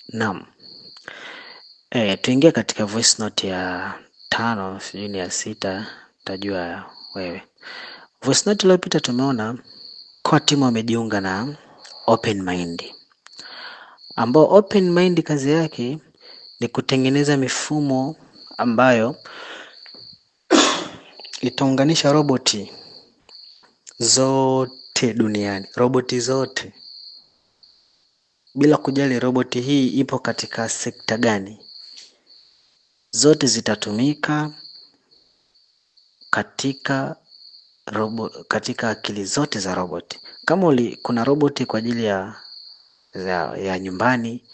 Naam. Tuingie katika voice note ya 5, sijui ni ya 6, utajua wewe. Voice note iliyopita tumeona core team wamejiunga na Open Mind, ambao Open Mind kazi yake ni kutengeneza mifumo ambayo itaunganisha roboti zote duniani, roboti zote, bila kujali roboti hii ipo katika sekta gani, zote zitatumika katika akili zote za roboti. Kama kuna roboti kwa ajili ya nyumbani,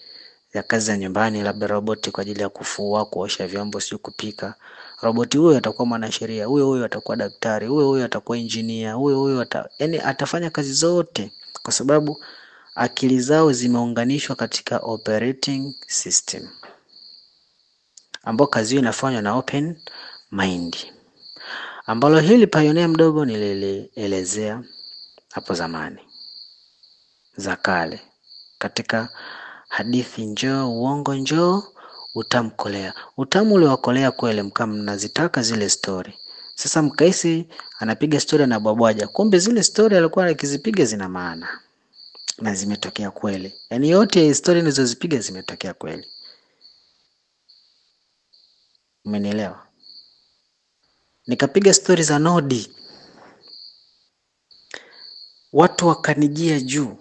ya kazi za nyumbani, labda roboti kwa ajili ya kufua, kuosha vyombo, sio kupika, roboti huyo atakuwa mwanasheria, huyo atakuwa daktari, huyo atakuwa engineer, huyo yani atafanya kazi zote, kwa sababu akili zao zimeunganishwa katika operating system, ambao kazi hiyo inafanywa na Open Mind, ambalo hili pioneer mdogo nilielezea hapo zamani za kale katika hadithi Njoo Uongo Njoo Utamu Kolea. Utamu ule wakolea kweli, mnazitaka zile story. Sasa mkaisi anapiga story na babwaja, kumbe zile story alikuwa akizipiga zina maana na zimetokea kweli. Yaani yote story nilizozipiga zimetokea kweli. Umenielewa? Nikapiga story za Nodi, watu wakanijia juu.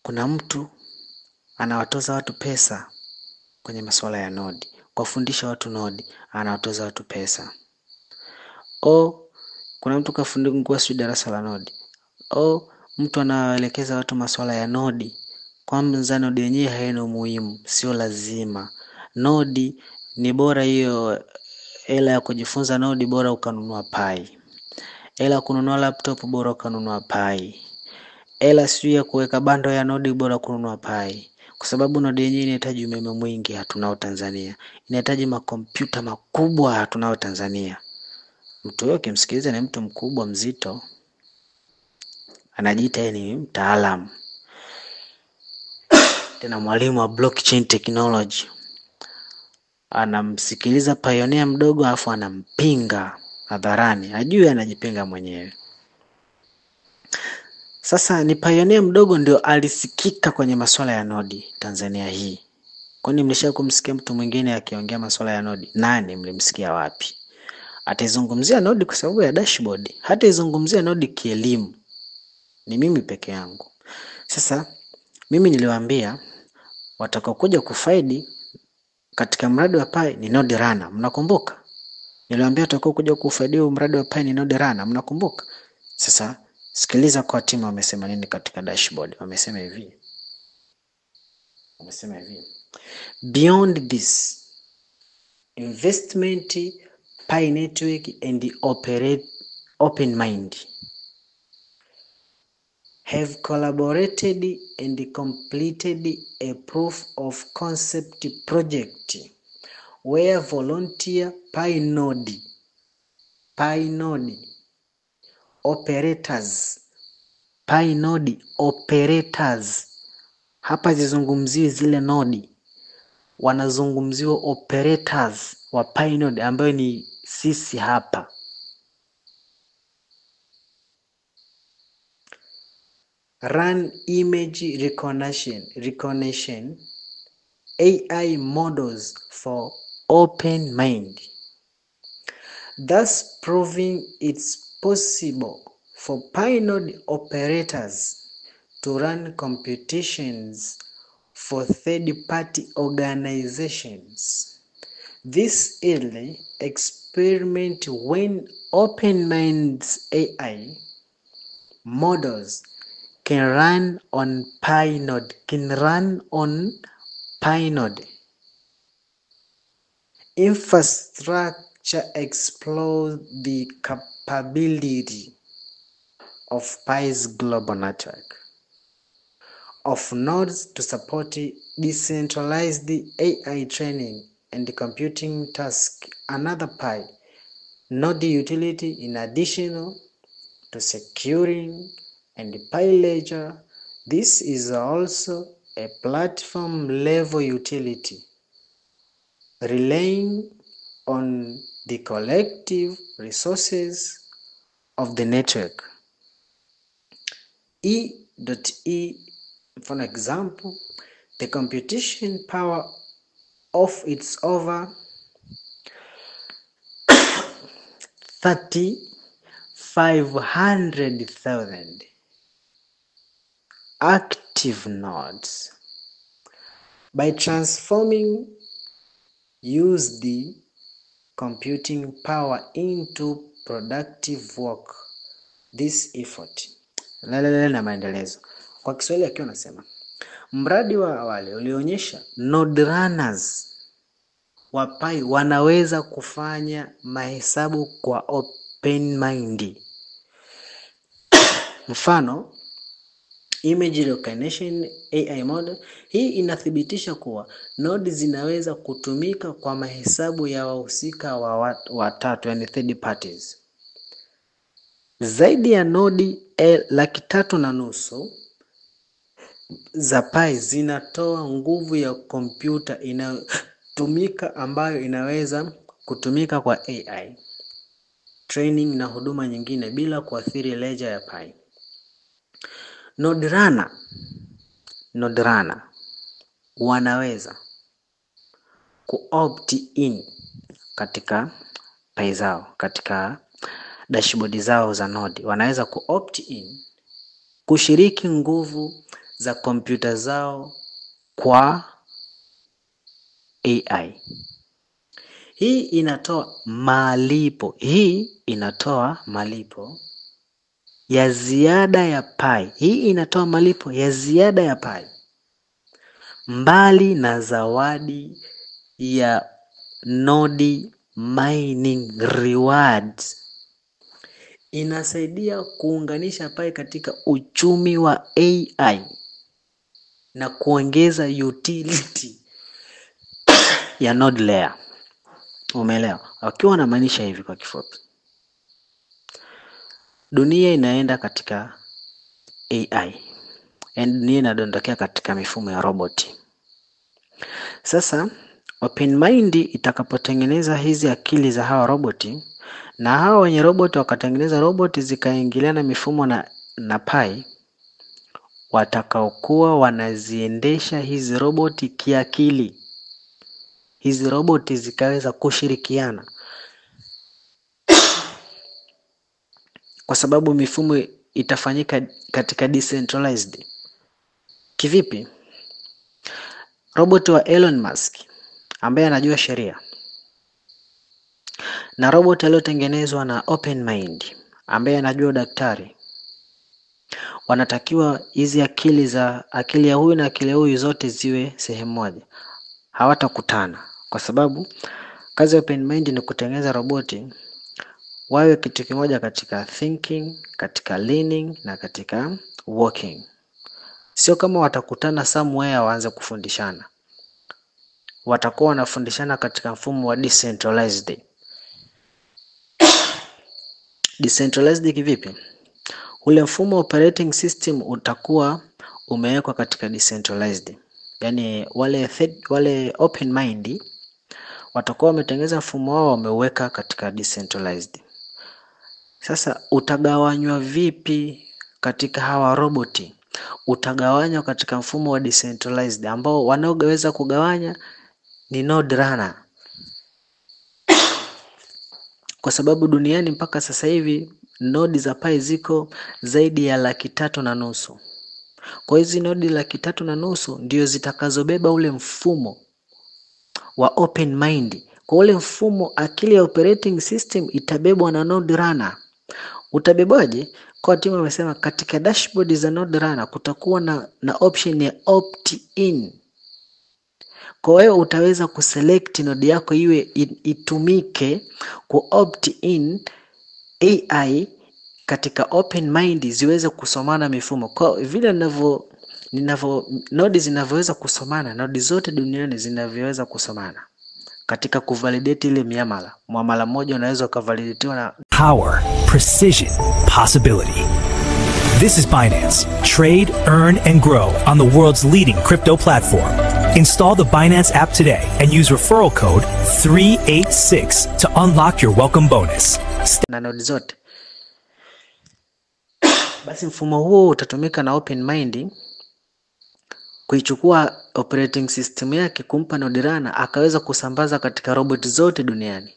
Kuna mtu anawatoza watu pesa kwenye masuala ya Nodi, kuwafundisha watu Nodi, anawatoza watu pesa. Kuna mtu kafungua darasa la Nodi. Mtu anaelekeza watu masuala ya Nodi, kwamba Nodi yenyewe haina umuhimu, sio lazima. Nodi ni bora, hiyo hela ya kujifunza Nodi bora ukanunua pai. Hela kununua laptop bora ukanunua pai. Hela sio ya kuweka bando ya Nodi bora kununua pai. Kwa sababu Nodi yenyewe inahitaji umeme mwingi, hatunao Tanzania. Inahitaji makompyuta makubwa, hatunao Tanzania. Mtu huyo ukimsikiliza ni mtu mkubwa mzito, anajiita yeye ni mtaalamu, tena mwalimu wa blockchain technology. Anamsikiliza pioneer mdogo alafu anampinga hadharani, hajui anajipinga mwenyewe. Sasa ni pioneer mdogo ndio alisikika kwenye masuala ya Nodi Tanzania hii. Kwani mlisha kumsikia mtu mwingine akiongea masuala ya Nodi? Nani mlimsikia wapi? Ataizungumzia Nodi kwa sababu ya dashboard, hata izungumzia Nodi kielimu ni mimi peke yangu. Sasa mimi niliwaambia watakaokuja kufaidi katika mradi wa Pi ni Node Runner, mnakumbuka? Niliwaambia watakaokuja kufaidi mradi wa Pi ni Node Runner, mnakumbuka? Sasa sikiliza kwa timu wamesema nini katika dashboard. Wamesema hivi. Beyond this, investment, Pi Network and Open Mind have collaborated and completed a proof of concept project where volunteer Pi node operators, hapa zizungumziwe zile nodi, wanazungumziwa operators wa Pi node ambayo ni sisi hapa. Run image recognition AI models for Open Mind, thus proving it's possible for Pi node operators to run computations for third-party organizations. This early experiment, when Open Mind's AI models can run on Pi node, infrastructure, explores the capability of Pi's global network of nodes to support decentralized AI training and computing tasks. Another Pi node utility, in addition to securing and Pi Ledger This is also a platform level utility relying on the collective resources of the network. E.E, for example, the computation power of its over 3,500,000 active nodes. By transforming use the computing power into productive work, this effort. Na maendelezo. Kwa Kiswahili akiwa nasema, mradi wa awali ulionyesha node runners wa Pi wanaweza kufanya mahesabu kwa open mind. Mfano, image recognition AI model. Hii inathibitisha kuwa node zinaweza kutumika kwa mahesabu ya wahusika watatu, yani third parties. Zaidi ya nodi 350,000 za Pi zinatoa nguvu ya kompyuta inayotumika ambayo inaweza kutumika kwa AI, training na huduma nyingine bila kuathiri ledger ya Pi. Node runner wanaweza ku-opt in katika Pi zao, katika dashboard zao za node. Wanaweza ku-opt in kushiriki nguvu za kompyuta zao kwa AI. Hii inatoa malipo ya ziada ya Pi. Mbali na zawadi ya node mining rewards. Inasaidia kuunganisha Pi katika uchumi wa AI na kuongeza utility ya node layer. Umeelewa? Wakiwa na maanisha hivi kwa kifupi, dunia inaenda katika AI, dunia inadondokea katika mifumo ya roboti. Sasa open mind itakapotengeneza hizi akili za hawa roboti, na hawa wenye roboti wakatengeneza roboti zikaingiliana mifumo na Pi, watakaokuwa wanaziendesha hizi roboti kiakili, hizi roboti zikaweza kushirikiana. Kwa sababu mifumo itafanyika katika decentralized. Kivipi? Robot wa Elon Musk ambaye anajua sheria, na robot aliyotengenezwa na Open Mind ambaye anajua daktari, wanatakiwa hizi akili ya huyu na akili ya huyu zote ziwe sehemu moja. Hawatakutana kwa sababu kazi ya Open Mind ni kutengeneza roboti wawe kitu kimoja katika thinking, katika learning na katika working. Sio kama watakutana somewhere waanze kufundishana. Watakuwa wanafundishana katika mfumo wa decentralized. Decentralized kivipi? Ule mfumo operating system utakuwa umewekwa katika decentralized. Yaani wale Open Mind watakuwa wametengeneza mfumo wao wameweka katika decentralized. Sasa utagawanywa vipi katika hawa roboti? Utagawanywa katika mfumo wa decentralized ambao wanaoweza kugawanya ni node runner. Kwa sababu duniani mpaka sasa hivi node za Pi ziko zaidi ya 350,000. Kwa hizi node 350,000 ndio zitakazobeba ule mfumo wa Open Mind. Kwa ule mfumo akili ya operating system itabebwa na node runner. Utabebwaje? Kwa timu wamesema katika dashboard za node runner kutakuwa na option ya opt in. Kwa hiyo utaweza kuselect node yako iwe itumike ku opt in AI katika Open Mind ziweze kusomana mifumo. Kwa vile node zinavyoweza kusomana, node zote duniani zinavyoweza kusomana katika kuvalidate ile muamala mmoja unaweza kuvalidatiwa na power, precision, possibility. This is Binance. Trade, earn, and grow on the world's leading crypto platform. Install the Binance app today and use referral code 386 to unlock your welcome bonus. Na nodi zote. Basi mfumo huo utatumika na OpenMind kuichukua operating system yake, kumpa node runner akaweza kusambaza katika robot zote duniani.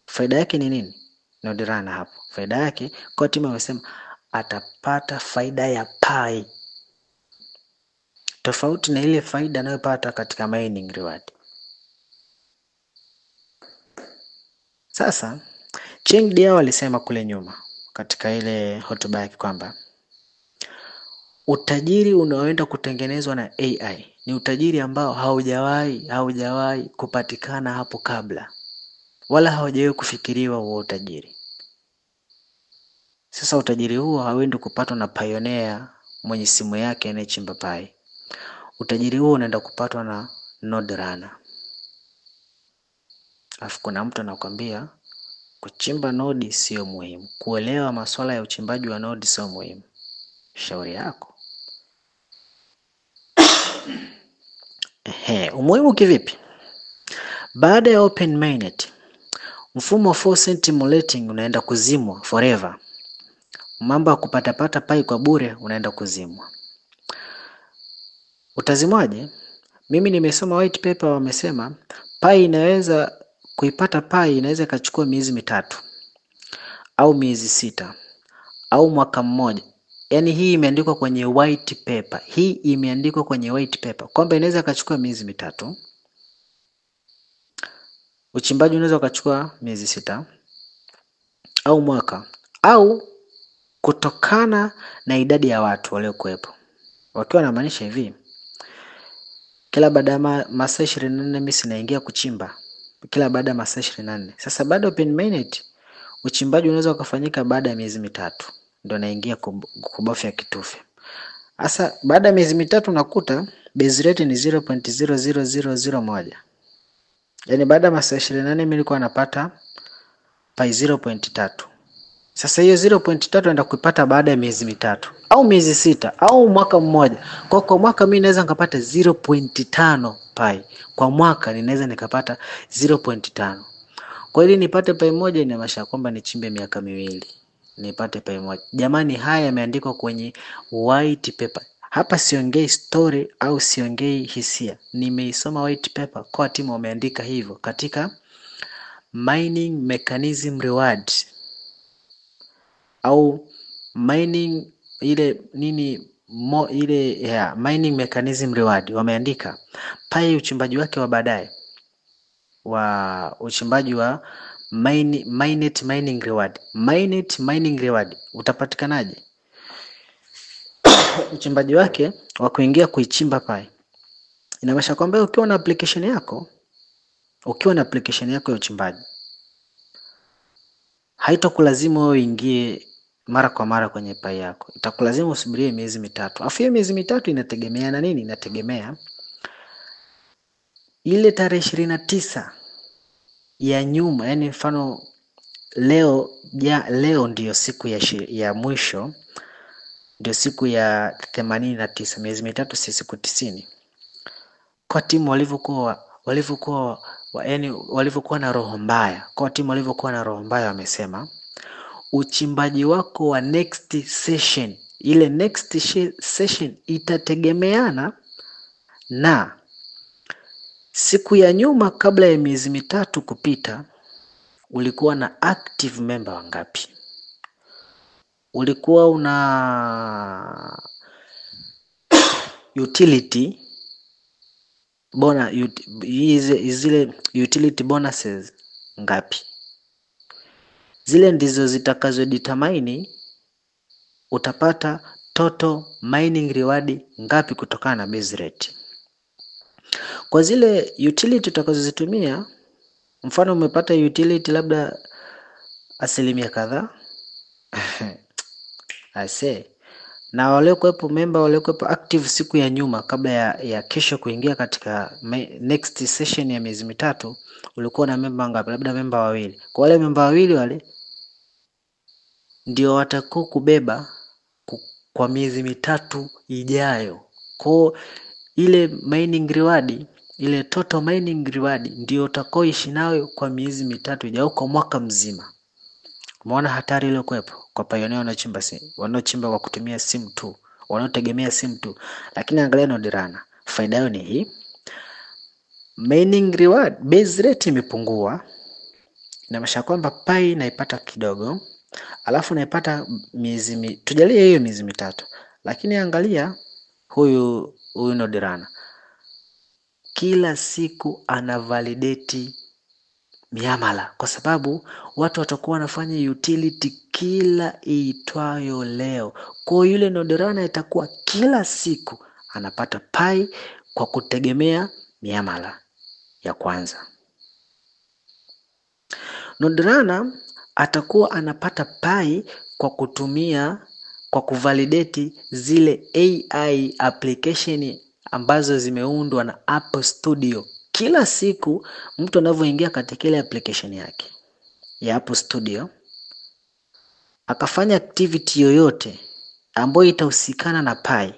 Faida yake ni nini? Node runner hapo. Faida yake kwa timu wamesema atapata faida ya pi. Tofauti na ile faida anayopata katika mining reward. Sasa Cheng Diao alisema kule nyuma katika ile hotuba yake kwamba utajiri unaoenda kutengenezwa na AI ni utajiri ambao haujawahi kupatikana hapo kabla, wala haujawahi kufikiriwa huo utajiri. Sasa utajiri huo hauendi kupatwa na pioneer mwenye simu yake anayechimba pai. Utajiri huo unaenda kupatwa na node runner. Alafu kuna mtu anakuambia kuchimba nodi sio muhimu, kuelewa masuala ya uchimbaji wa nodi sio muhimu. Shauri yako. Umuhimu kivipi? Baada ya open mainnet, mfumo wa force simulating unaenda kuzimwa forever. Mambo ya kupata pai kwa bure unaenda kuzimwa. Utazimwaje? Mimi nimesoma white paper, wamesema pai inaweza kuipata pai inaweza kachukua miezi 3 au miezi 6 au mwaka mmoja. Yaani hii imeandikwa kwenye white paper. Hii imeandikwa kwenye white paper kwamba inaweza kachukua miezi 3. Uchimbaji unaweza kachukua miezi 6 au mwaka, au kutokana na idadi ya watu waliokuwepo. Wakiwa wanamaanisha hivi, kila baada ya masaa 24 mimi sinaingia kuchimba, kila baada ya masaa 24. Sasa baada ya open mainnet uchimbaji unaweza kufanyika baada ya miezi 3, ndio naingia kubofya kitufe. Sasa baada ya miezi 3 unakuta base rate ni 0.00001. Yaani baada ya masaa 24 mimi nilikuwa napata pai 0.3. Sasa hiyo 0.3 naenda kuipata baada ya miezi 3 au miezi 6 au mwaka mmoja. Kwa mwaka mimi naweza nikapata 0.5 pai. Kwa mwaka ninaweza nikapata 0.5. Kwa hiyo nipate pai moja inamaanisha kwamba nichimbe miaka 2 nipate pai moja. Jamani, haya yameandikwa kwenye white paper. Hapa siongei story au siongei hisia. Nimeisoma white paper, kwa timu wameandika hivyo katika mining mechanism reward au mining ile nini mining mechanism reward. Wameandika pai uchimbaji wake wa baadaye wa uchimbaji wa mainnet mining reward. Mainnet mining reward utapatikanaje? Uchimbaji wake wa kuingia kuichimba pai. Inamaanisha kwamba ukiwa na application yako ya uchimbaji, haitokulazimu wewe uingie mara kwa mara kwenye pai yako. Itakulazimu usubirie miezi 3. Afu hiyo miezi 3 inategemea na nini? Inategemea ile tarehe 29 ya nyuma, yani mfano leo ndio siku ya mwisho, ndio siku ya 89. Miezi 3 si siku 90. Kwa timu walivyokuwa na roho mbaya. Kwa timu walivyokuwa na roho mbaya, wamesema uchimbaji wako wa next session, ile next session itategemeana na siku ya nyuma kabla ya miezi 3 kupita ulikuwa na active member wangapi, ulikuwa una utility zile utility bonuses ngapi. Zile ndizo zitakazo determine utapata total mining reward ngapi kutokana na base rate. Kwa zile utility utakazozitumia, mfano umepata utility labda 10% kadhaa I say, na waliokuwepo member waliokuwepo active siku ya nyuma kabla ya kesho kuingia katika next session ya miezi 3, ulikuwa na member ngapi? Labda member 2. Kwa wale member 2 wale ndio watakao kubeba kwa miezi 3 ijayo. Kwa ile mining reward, ile total mining reward ndio utakaoishi nayo kwa miezi 3 ijayo, kwa mwaka mzima. Umeona hatari ile kuwepo kwa pioneer wanaochimba kwa kutumia simu tu, wanaotegemea simu tu. Lakini angalia Node Runner, faida yao ni hii. Mining reward base rate imepungua, inamaanisha kwamba pai naipata kidogo, alafu naipata tujalie hiyo miezi 3. Lakini angalia huyu Node Runner kila siku ana validate miamala, kwa sababu watu watakuwa wanafanya utility kila iitwayo leo. Kwa yule Node Runner itakuwa kila siku anapata pai kwa kutegemea miamala ya kwanza. Node Runner atakuwa anapata pai kwa kuvalidate zile AI application ambazo zimeundwa na Apple Studio. Kila siku mtu anavyoingia katika ile application yake ya Apple Studio akafanya activity yoyote ambayo itahusikana na pai,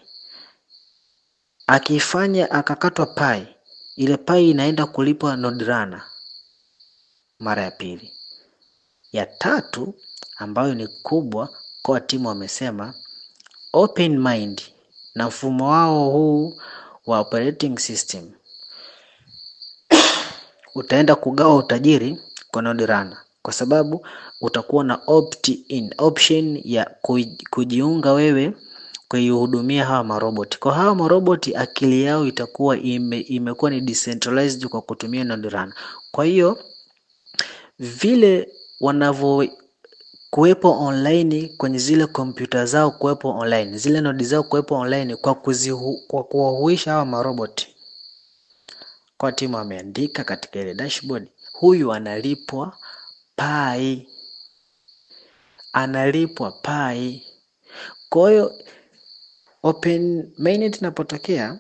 akifanya akakatwa pai, ile pai inaenda kulipwa Node Runner mara ya pili. Ya tatu ambayo ni kubwa kwa timu wamesema OpenMind na mfumo wao huu wa operating system utaenda kugawa utajiri kwa Node Runner, kwa sababu utakuwa na option ya kujiunga wewe kuihudumia hawa maroboti. Kwa hawa maroboti akili yao itakuwa imekuwa ni decentralized kwa kutumia Node Runner. Kwa hiyo vile wanavyo kuwepo online kwenye zile kompyuta zao, kuwepo online zile node zao, kuwepo online kwa kuwahuisha hawa maroboti. Kwa timu ameandika katika ile dashboard, huyu analipwa pai. Kwa hiyo OpenMind inapotokea,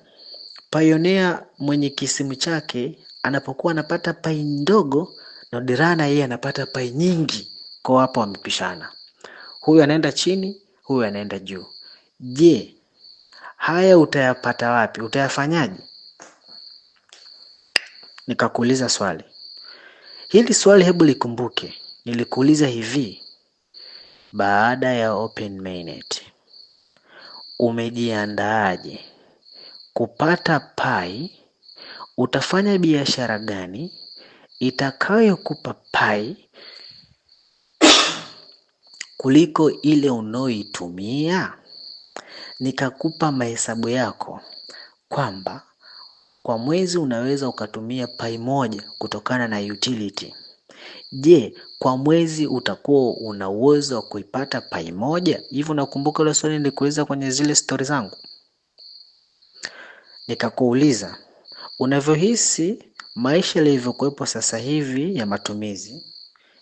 pioneer mwenye kisimu chake anapokuwa anapata pai ndogo, Node Runner yeye anapata pai nyingi. Kwa hapo wamepishana, huyu anaenda chini, huyu anaenda juu. Je, haya utayapata wapi? Utayafanyaje? Nikakuuliza swali hili. Swali hebu likumbuke, nilikuuliza hivi: baada ya OpenMind umejiandaaje kupata pai? Utafanya biashara gani itakayokupa pai kuliko ile unaoitumia? Nikakupa mahesabu yako kwamba kwa mwezi unaweza ukatumia pai moja kutokana na utility. Je, kwa mwezi utakuwa una uwezo wa kuipata pai moja? Hivyo nakumbuka ile swali nilikuuliza kwenye zile story zangu. Nikakuuliza, unavyohisi maisha yalivyokuwepo sasa hivi ya matumizi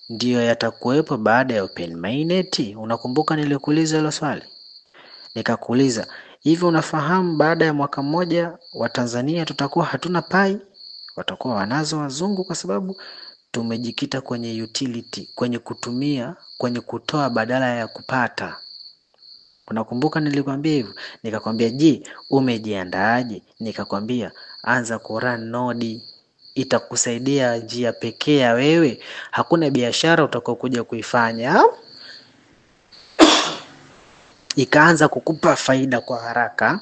ndiyo yatakuwepo baada ya OpenMind? Unakumbuka nilikuuliza hilo swali? Nikakuuliza, hivi unafahamu baada ya mwaka mmoja wa Tanzania tutakuwa hatuna pai? Watakuwa wanazo wazungu, kwa sababu tumejikita kwenye utility, kwenye kutumia, kwenye kutoa badala ya kupata. Unakumbuka nilikwambia hivyo? Nikakwambia, je, umejiandaaje? Nikakwambia anza kurun node, itakusaidia njia pekee ya wewe. Hakuna biashara utakayokuja kuifanya ikaanza kukupa faida kwa haraka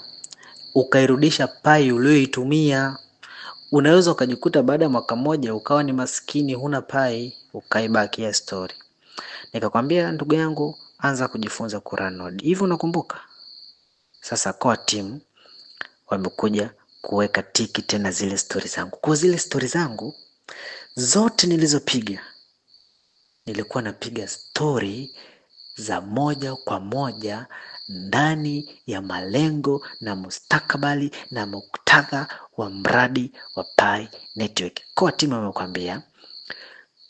ukairudisha pai uliyoitumia. Unaweza ukajikuta baada ya mwaka mmoja ukawa ni maskini, huna pai, ukaibakia story. Nikakwambia ndugu yangu, anza kujifunza kurun node. Hivi unakumbuka? Sasa kwa team wamekuja kuweka tiki tena zile story zangu. Kwa zile story zangu zote nilizopiga, nilikuwa napiga story za moja kwa moja ndani ya malengo na mustakabali na muktadha wa mradi wa Pi Network. Kwa timu wamekwambia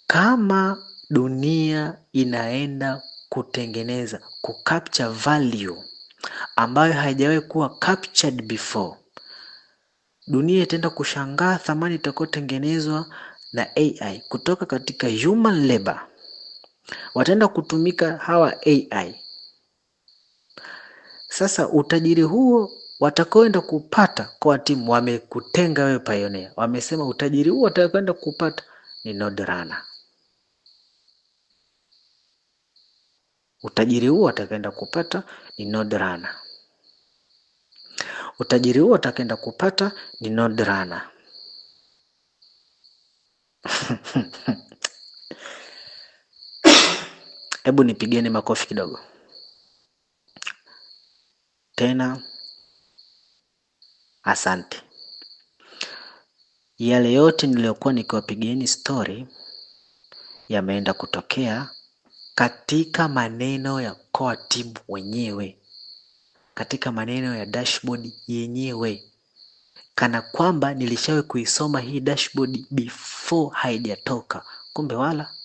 kama dunia inaenda kutengeneza kucapture value ambayo haijawahi kuwa captured before, dunia itaenda kushangaa thamani itakayotengenezwa na AI kutoka katika human labor. Wataenda kutumika hawa AI Sasa utajiri huo watakaoenda kupata kwa timu wamekutenga wewe Pioneer. Wamesema utajiri huo watakaoenda kupata ni node runner. Utajiri huo watakaoenda kupata ni node runner. Utajiri huo watakaoenda kupata ni node runner. Hebu nipigeni makofi kidogo. Tena asante. Yale yote niliyokuwa nikiwapigieni story yameenda kutokea katika maneno ya core team wenyewe, katika maneno ya dashboard yenyewe, kana kwamba nilishawahi kuisoma hii dashboard before haijatoka. Kumbe wala,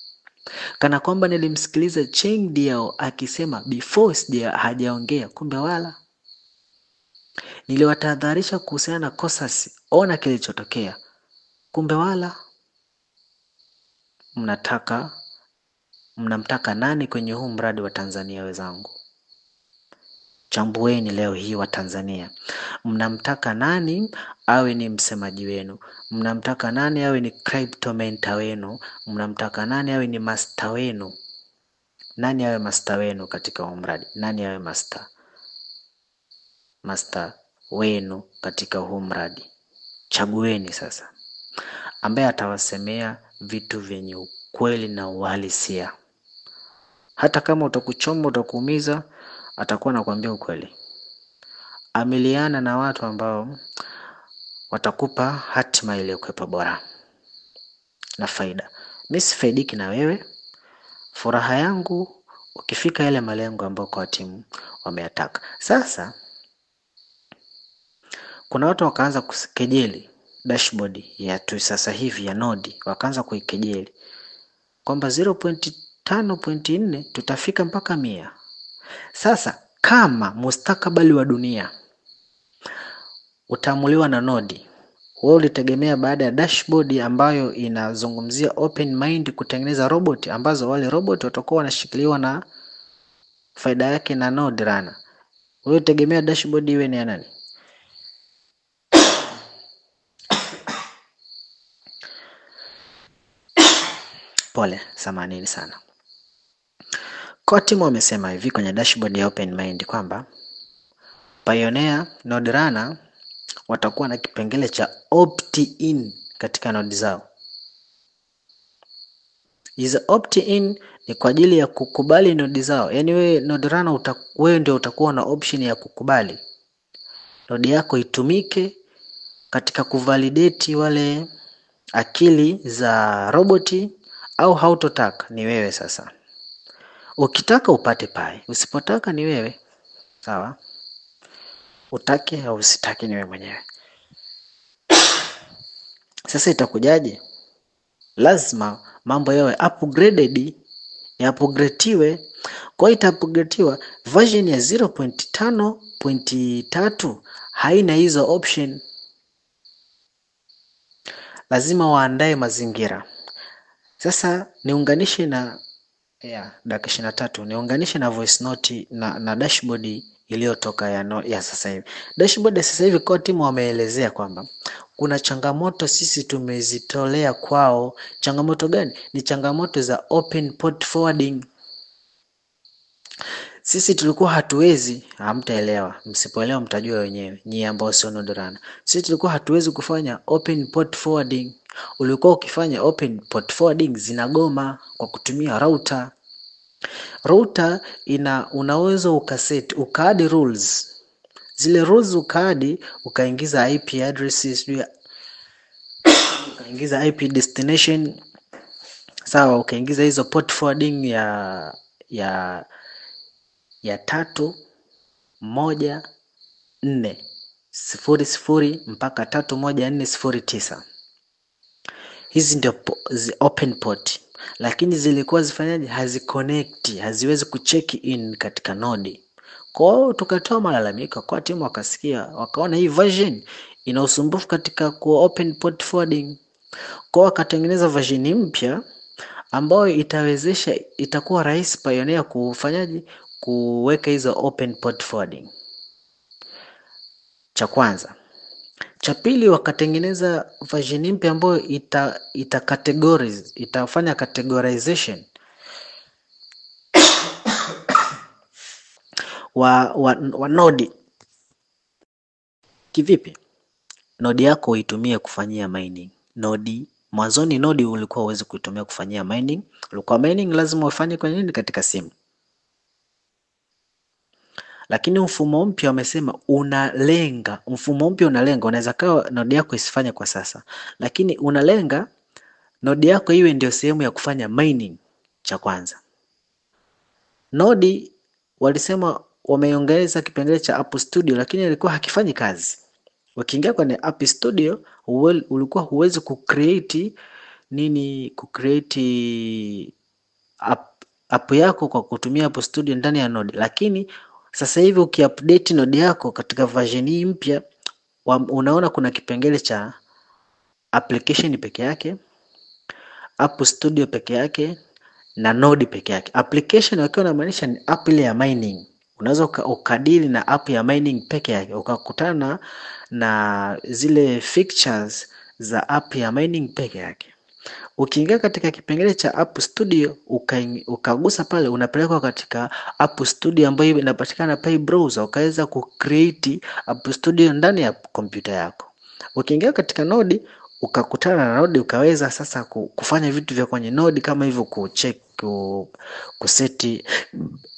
kana kwamba nilimsikiliza Cheng Diao akisema before hajaongea. Kumbe wala, niliwatahadharisha kuhusiana na Cosas, ona kilichotokea. Kumbe wala, mnamtaka nani kwenye huu mradi wa Tanzania wenzangu? Chambueni leo hii wa Tanzania. Mnamtaka nani awe ni msemaji wenu? Mnamtaka nani awe ni crypto mentor wenu? Mnamtaka nani awe ni master wenu? Nani awe master wenu katika huu mradi? Nani awe master wenu katika huu mradi? Chagueni sasa, ambaye atawasemea vitu vyenye ukweli na uhalisia. Hata kama utakuchoma, utakuumiza, atakuwa anakuambia ukweli. Amiliana na watu ambao watakupa hatima ile kuepa bora na faida. Mimi sifaidiki na wewe. Furaha yangu ukifika ile malengo ambayo kwa timu wameyataka. Sasa kuna watu wakaanza kusikejeli dashboard ya tu sasa hivi ya nodi, wakaanza kuikejeli kwamba 0.5.4 tutafika mpaka 100. Sasa kama mustakabali wa dunia utaamuliwa na nodi, wewe ulitegemea baada ya dashboard ambayo inazungumzia open mind kutengeneza robot ambazo wale robot watakuwa wanashikiliwa na faida yake na node runner, wewe utegemea dashboard iwe ni ya nani? Pole, samanini sana. Kwa timu wamesema hivi kwenye dashboard ya open mind kwamba Pioneer node runner watakuwa na kipengele cha opt-in katika node zao. Hizo opt-in ni kwa ajili ya kukubali node zao. Yaani wewe node runner wewe ndio utakuwa na option ya kukubali node yako itumike katika kuvalidate wale akili za roboti, au hautotaka ni wewe sasa. Ukitaka upate pai, usipotaka ni wewe. Sawa? Utake au usitake ni wewe mwenyewe. Sasa itakujaje? Lazima mambo yawe upgraded, upgradiwe. Kwa itaupgradiwa version ya 0.5.3 haina hizo option. Lazima waandae mazingira. Sasa niunganishe na dakika 23, niunganishe na voice note na dashboard iliyotoka ya sasa hivi. Dashboard ya sasa hivi kwa timu wameelezea kwamba kuna changamoto sisi tumezitolea kwao. Changamoto gani? Ni changamoto za open port forwarding. Sisi tulikuwa hatuwezi, hamtaelewa. Msipoelewa mtajua wenyewe, nyinyi ambao sio node runner. Sisi tulikuwa hatuwezi kufanya open port forwarding. Ulikuwa ukifanya open port forwarding zinagoma kwa kutumia router. Router unaweza ukaadi rules. Zile rules ukaadi, ukaingiza IP addresses, ukaingiza IP destination. Sawa, ukaingiza hizo port forwarding ya 31400 mpaka 31409. Hizi ndio open port, lakini zilikuwa zifanyaje? Haziconnect, haziwezi kucheck in katika node. Kwa hiyo tukatoa malalamiko kwa timu, wakasikia, wakaona hii version ina usumbufu katika ku open port forwarding. Kwa hiyo wakatengeneza version mpya ambayo itakuwa rahisi Pioneer kufanyaje, kuweka hizo open port forwarding. cha kwanza. Cha pili, wakatengeneza version mpya ambayo itafanya categorization wa node. Kivipi? Node yako uitumie kufanyia mining. Mwanzoni node ulikuwa uweze kuitumia kufanyia mining. Ulikuwa mining lazima ufanye kwenye nini? Katika simu. Lakini mfumo mpya wamesema unalenga, unaweza kawa node yako isifanye kwa sasa, lakini unalenga node yako iwe ndio sehemu ya kufanya mining. Cha kwanza, node walisema wameongeza kipengele cha App Studio, lakini ilikuwa hakifanyi kazi. Ukiingia kwenye App Studio ulikuwa huwezi kucreate app yako kwa kutumia App Studio ndani ya node. Lakini sasa hivi ukiupdate node yako katika version hii mpya, unaona kuna kipengele cha application peke yake, App Studio peke yake na node peke yake. Application wakiwa wanamaanisha ni app ile ya mining. Unaweza ukadili na app ya mining peke yake, ukakutana na zile features za app ya mining peke yake. Ukiingia katika kipengele cha App Studio ukagusa pale, unapelekwa katika App Studio ambayo inapatikana pale browser, ukaweza kucreate App Studio ndani ya kompyuta yako. Ukiingia katika node ukakutana na node, ukaweza sasa kufanya vitu vya kwenye node kama hivyo, kucheck, kuseti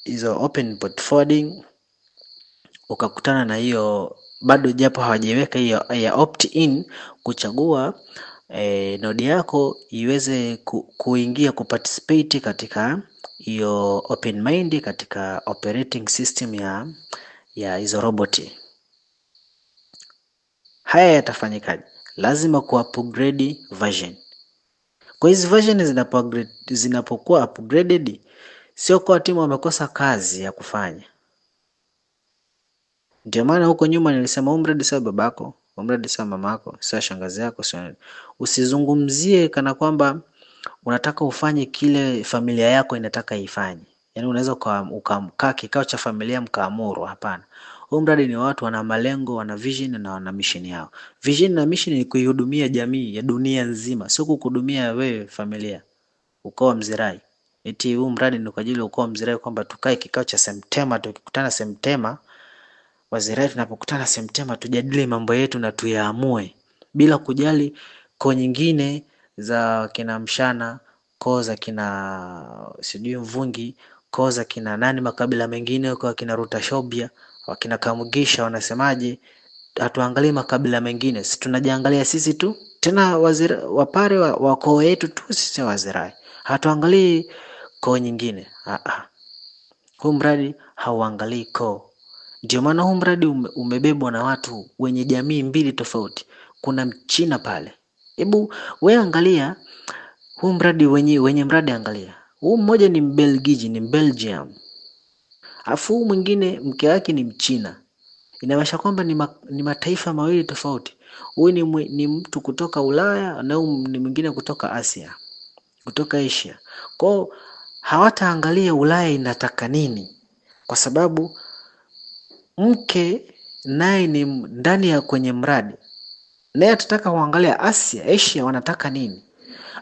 hizo open port forwarding. Ukakutana na hiyo bado, japo hawajaiweka hiyo ya opt in, kuchagua node yako iweze kuingia kuparticipate katika hiyo open mind katika operating system ya hizo roboti. Haya yatafanyikaje? Lazima upgrade version. Kwa hizi version zinapokuwa upgraded, sio kwa timu wamekosa kazi ya kufanya. Ndio maana huko nyuma nilisema umradi sio babako, umradi sio mamako, sio shangazi yako, sio. Usizungumzie kana kwamba unataka ufanye kile familia yako inataka ifanye. Yaani unaweza ukamkaa kikao cha familia mkaamuru. Hapana. Umradi ni watu wana malengo, wana vision na wana mission yao. Vision na mission ni kuihudumia jamii ya dunia nzima, sio kukuhudumia wewe familia. Ukoo Mzirai. Eti huu mradi ni kwa ajili ya ukoo Mzirai, kwamba tukae kikao cha Septemba, tukikutana Septemba, Wazirai tunapokutana Septemba tujadili mambo yetu na tuyaamue bila kujali koo nyingine za kina Mshana, koo za kina sijui Mvungi, koo za kina nani makabila mengine, kwa kina Rutashobia, wakina Kamugisha wanasemaje. Hatuangalie makabila mengine, sisi tunajiangalia sisi tu. Tena Wapare wa koo yetu tu, sisi Wazirai. Hatuangalii koo nyingine. Huu mradi hauangalii koo. Ndio maana huu mradi umebebwa na watu wenye jamii mbili tofauti. Kuna Mchina pale. Hebu wewe angalia huu mradi, wenye mradi angalia. Huu mmoja ni Mbelgiji, ni Belgium. Afu huu mwingine mke wake ni Mchina. Inamaanisha kwamba ni mataifa mawili tofauti. Huyu ni mtu kutoka Ulaya na huyu ni mwingine kutoka Asia, kutoka Asia. Kwa hawataangalia Ulaya inataka nini, kwa sababu mke naye ni ndani ya kwenye mradi, naye atataka kuangalia Asia wanataka nini,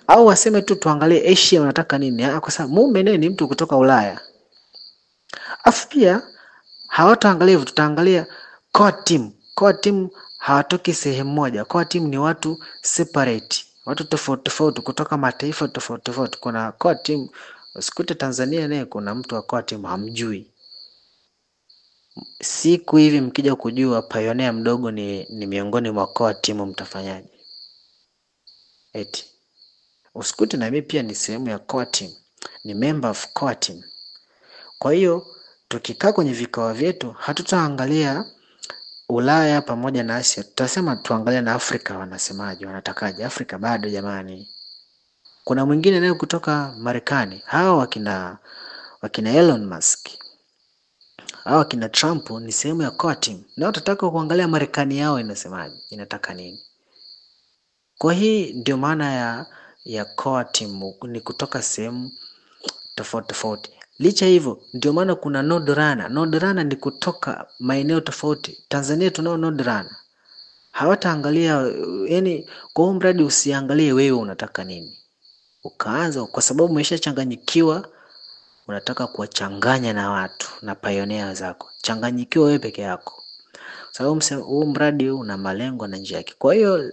au waseme tu tuangalie Asia wanataka nini, kwa sababu mume naye ni mtu kutoka Ulaya. Afu pia hawataangalia hivyo, tutaangalia core team hawatoki sehemu moja. Core team ni watu separate, watu tofauti kutoka mataifa tofauti. Kuna core team, usikute Tanzania naye kuna mtu wa core team hamjui. Siku hivi mkija kujua Pioneer mdogo ni miongoni mwa core team, mtafanyaje? Eti usikute na mimi pia ni sehemu ya core team, ni member of core team. Kwa hiyo tukikaa kwenye vikao vyetu hatutaangalia Ulaya pamoja na Asia, tutasema tuangalia na Afrika wanasemaje, wanatakaje. Afrika bado jamani. Kuna mwingine naye kutoka Marekani, hao wakina Elon Musk, hao wakina Trump ni sehemu ya core team, na watataka kuangalia Marekani yao inasemaje, inataka nini. Kwa hii ndio maana ya core team, ni kutoka sehemu tofauti. Licha hivyo, ndio maana kuna node runner. Node runner ni kutoka maeneo tofauti. Tanzania tunao node runner. Hawataangalia, yani kwa huo mradi usiangalie wewe unataka nini. Ukaanza kwa sababu umeshachanganyikiwa, unataka kuwachanganya na watu na pioneer zako. Changanyikiwa wewe peke yako. Sababu huu mradi una malengo na njia yake. Kwa hiyo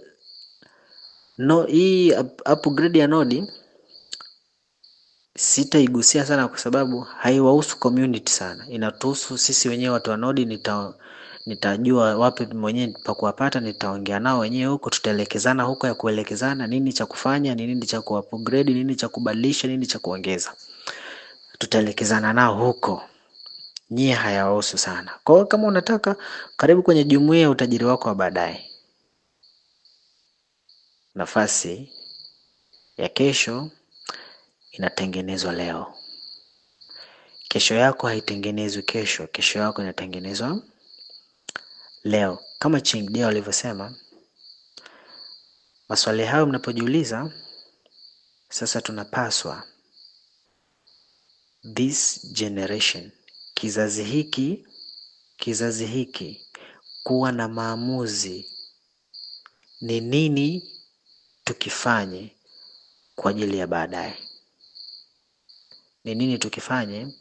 hii upgrade ya node sitaigusia sana kwa sababu haiwahusu community sana. Inatuhusu sisi wenyewe watu wa node. Nitajua wapi mwenyewe pa kuwapata, nitaongea nao wenyewe huko, tutaelekezana huko ya kuelekezana nini cha kufanya, nini cha ku-upgrade, nini cha kubadilisha, nini cha kuongeza. Tutaelekezana nao huko. Nyie hayawahusu sana. Kwa hiyo kama unataka, karibu kwenye jumuiya ya utajiri wako wa baadaye. Nafasi ya kesho inatengenezwa leo. Kesho yako haitengenezwi kesho. Kesho yako inatengenezwa leo. Kama Ching Deo alivyosema, maswali hayo mnapojiuliza, sasa tunapaswa this generation, kizazi hiki kuwa na maamuzi. Ni nini tukifanye kwa ajili ya baadaye? Ni nini tukifanye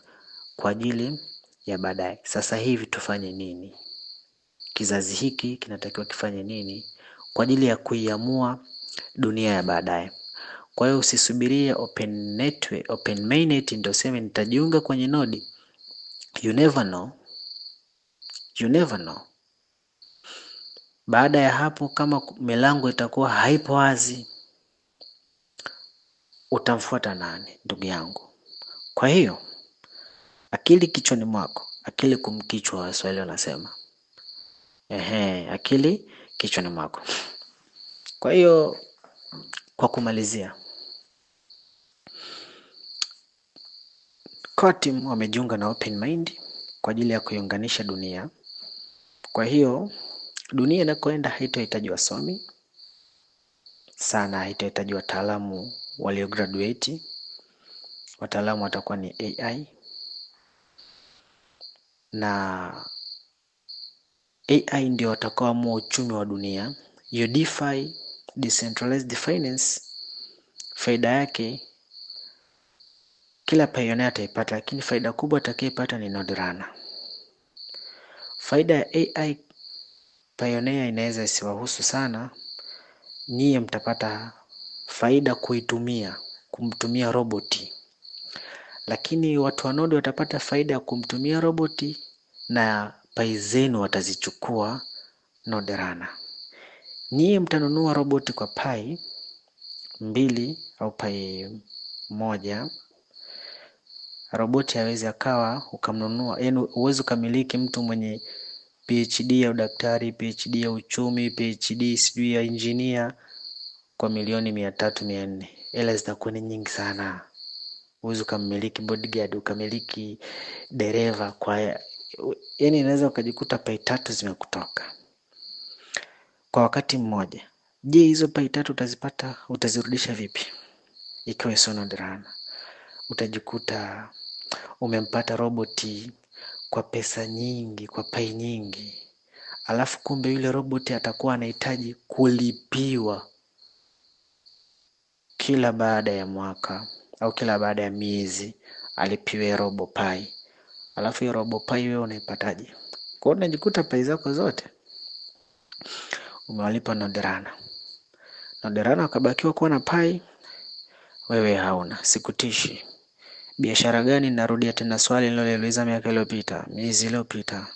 kwa ajili ya baadaye? Sasa hivi tufanye nini? Kizazi hiki kinatakiwa kifanye nini kwa ajili ya kuiamua dunia ya baadaye? Kwa hiyo usisubirie open network, open mainnet ndio sema nitajiunga kwenye node. You never know. Baada ya hapo, kama milango itakuwa haipo wazi, utamfuata nani, ndugu yangu? Kwa hiyo akili kichwani mwako, akili kumkichwa, Waswahili wanasema. Akili kichwani mwako. Kwa hiyo kwa kumalizia, core team wamejiunga na Open Mind kwa ajili ya kuiunganisha dunia. Kwa hiyo dunia inakoenda haitohitaji wasomi sana, haitohitaji wataalamu walio graduate. Wataalamu watakuwa ni AI, na AI ndio watakaoamua uchumi wa dunia. Hiyo DeFi, decentralized finance, faida yake kila pioneer ataipata, lakini faida kubwa atakayepata ni node runner. Faida ya AI pioneer inaweza isiwahusu sana. Nyie mtapata faida kumtumia roboti, lakini watu wa node watapata faida ya kumtumia roboti na pai zenu watazichukua node runner. Nyie mtanunua roboti kwa pai 2 au pai 1. Roboti hawezi akawa ukamnunua, yaani uwezo kamiliki mtu mwenye PhD ya udaktari, PhD ya uchumi, PhD sijui ya engineer kwa milioni 300-400. Hela zitakuwa ni nyingi sana. Uwezo kamiliki bodyguard, ukamiliki dereva, kwa yaani inaweza ukajikuta pai 3 zimekutoka kwa wakati mmoja. Je, hizo pai 3 utazipata, utazirudisha vipi ikiwa sio node runner? Utajikuta umempata roboti kwa pesa nyingi, kwa pai nyingi, alafu kumbe yule roboti atakuwa anahitaji kulipiwa kila baada ya mwaka au kila baada ya miezi, alipiwe robo pai. Alafu hiyo robo pai wewe unaipataje? Kwa hiyo unajikuta pai zako zote umewalipa node runner. Node runner akabakiwa kuwa na pai, wewe hauna. Sikutishi. Biashara gani? Narudia tena swali nililouliza miaka iliyopita, miezi iliyopita.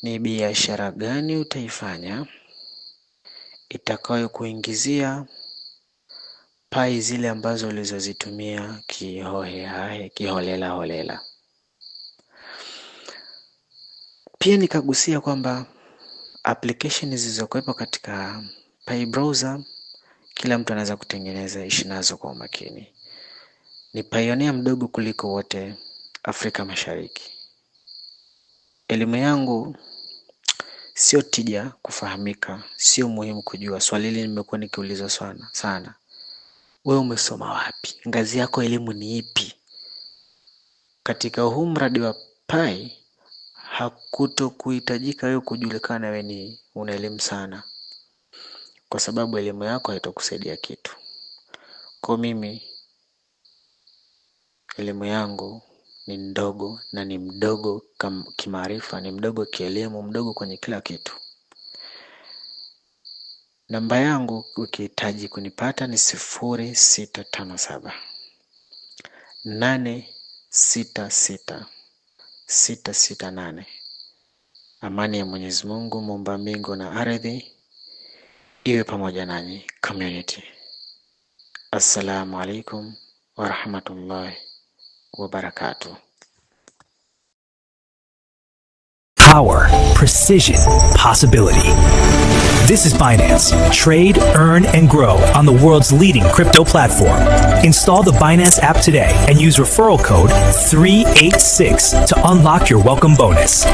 Ni biashara gani utaifanya itakayo kuingizia pai zile ambazo ulizozitumia kiholela? Pia nikagusia kwamba application zilizokuwepo katika pai browser kila mtu anaweza kutengeneza, ishi nazo kwa umakini. Ni pioneer mdogo kuliko wote Afrika Mashariki. Elimu yangu sio tija kufahamika, sio muhimu kujua. Swali hili nimekuwa nikiulizwa sana. Wewe umesoma wapi? Ngazi yako elimu ni ipi? katika huu mradi wa Pi hakutokuhitajika wewe kujulikana wewe ni una elimu sana, kwa sababu elimu yako haitakusaidia kitu. Kwa mimi elimu yangu ni ndogo, na ni mdogo kimaarifa, ni mdogo kielimu, mdogo kwenye kila kitu. Namba yangu ukihitaji kunipata ni 0657 866 668. Amani ya Mwenyezi Mungu muumba mbingu na ardhi iwe pamoja nanyi community. Assalamu alaikum wa rahmatullahi wa barakatuh. Power, precision, possibility. This is Binance. Trade, earn, and grow on the world's leading crypto platform. Install the Binance app today and use referral code 386 to unlock your welcome bonus.